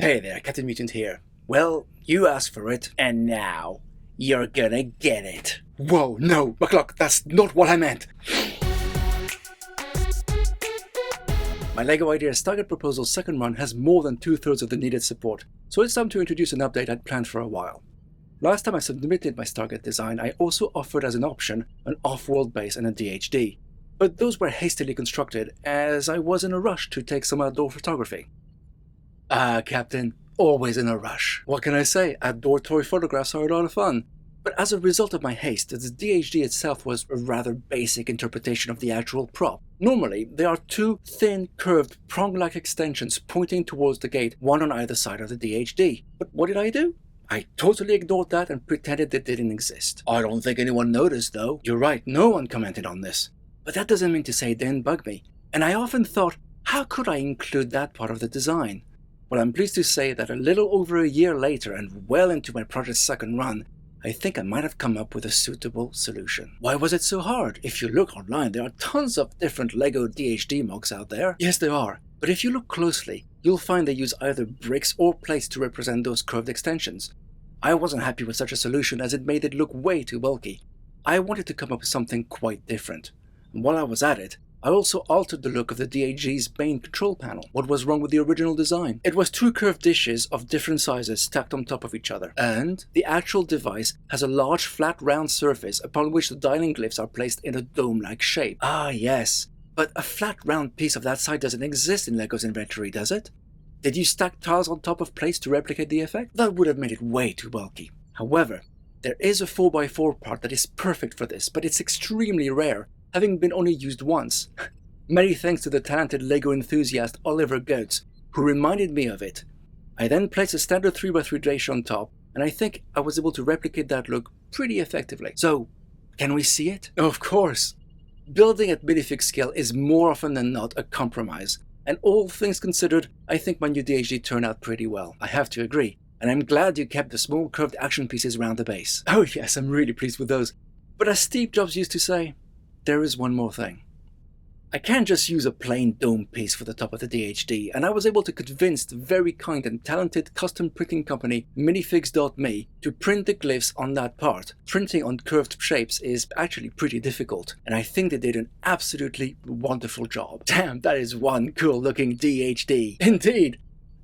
Hey there, Captain Mutant here. Well, you asked for it, and now you're gonna get it. Whoa, no, McClock, that's not what I meant. My LEGO Idea Stargate Proposal's second run has more than 2/3 of the needed support, so it's time to introduce an update I'd planned for a while. Last time I submitted my Stargate design, I also offered as an option an off-world base and a DHD, but those were hastily constructed as I was in a rush to take some outdoor photography. Captain, always in a rush. What can I say? Outdoor toy photographs are a lot of fun. But as a result of my haste, the DHD itself was a rather basic interpretation of the actual prop. Normally, there are two thin, curved, prong-like extensions pointing towards the gate, one on either side of the DHD. But what did I do? I totally ignored that and pretended it didn't exist. I don't think anyone noticed, though. You're right, no one commented on this. But that doesn't mean to say it didn't bug me. And I often thought, how could I include that part of the design? Well, I'm pleased to say that a little over a year later and well into my project's second run, I think I might have come up with a suitable solution. Why was it so hard? If you look online, there are tons of different LEGO DHD MOCs out there. Yes, there are. But if you look closely, you'll find they use either bricks or plates to represent those curved extensions. I wasn't happy with such a solution as it made it look way too bulky. I wanted to come up with something quite different. And while I was at it, I also altered the look of the DHD's main control panel. What was wrong with the original design? It was two curved dishes of different sizes stacked on top of each other. And the actual device has a large flat round surface upon which the dialing glyphs are placed in a dome-like shape. Ah yes, but a flat round piece of that size doesn't exist in LEGO's inventory, does it? Did you stack tiles on top of plates to replicate the effect? That would have made it way too bulky. However, there is a 4x4 part that is perfect for this, but it's extremely rare, having been only used once. Many thanks to the talented LEGO enthusiast Oliver Goetz, who reminded me of it. I then placed a standard 3x3 dish on top, and I think I was able to replicate that look pretty effectively. So, can we see it? Of course! Building at minifig scale is more often than not a compromise, and all things considered, I think my new DHD turned out pretty well. I have to agree, and I'm glad you kept the small curved action pieces around the base. Oh yes, I'm really pleased with those. But as Steve Jobs used to say, there is one more thing. I can't just use a plain dome piece for the top of the DHD, and I was able to convince the very kind and talented custom printing company Minifigs.me to print the glyphs on that part. Printing on curved shapes is actually pretty difficult, and I think they did an absolutely wonderful job. Damn, that is one cool looking DHD. Indeed!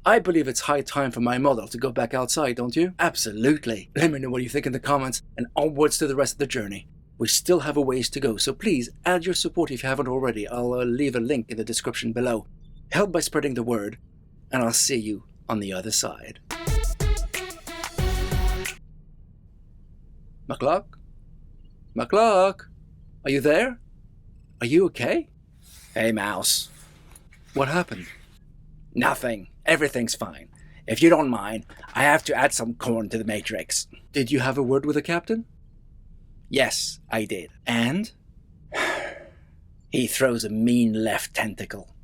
I believe it's high time for my model to go back outside, don't you? Absolutely. Let me know what you think in the comments, and onwards to the rest of the journey. We still have a ways to go, so please add your support if you haven't already. I'll leave a link in the description below. Help by spreading the word, and I'll see you on the other side. McClock? McClock? Are you there? Are you okay? Hey, Mouse. What happened? Nothing. Everything's fine. If you don't mind, I have to add some corn to the matrix. Did you have a word with the captain? Yes, I did. And? He throws a mean left tentacle.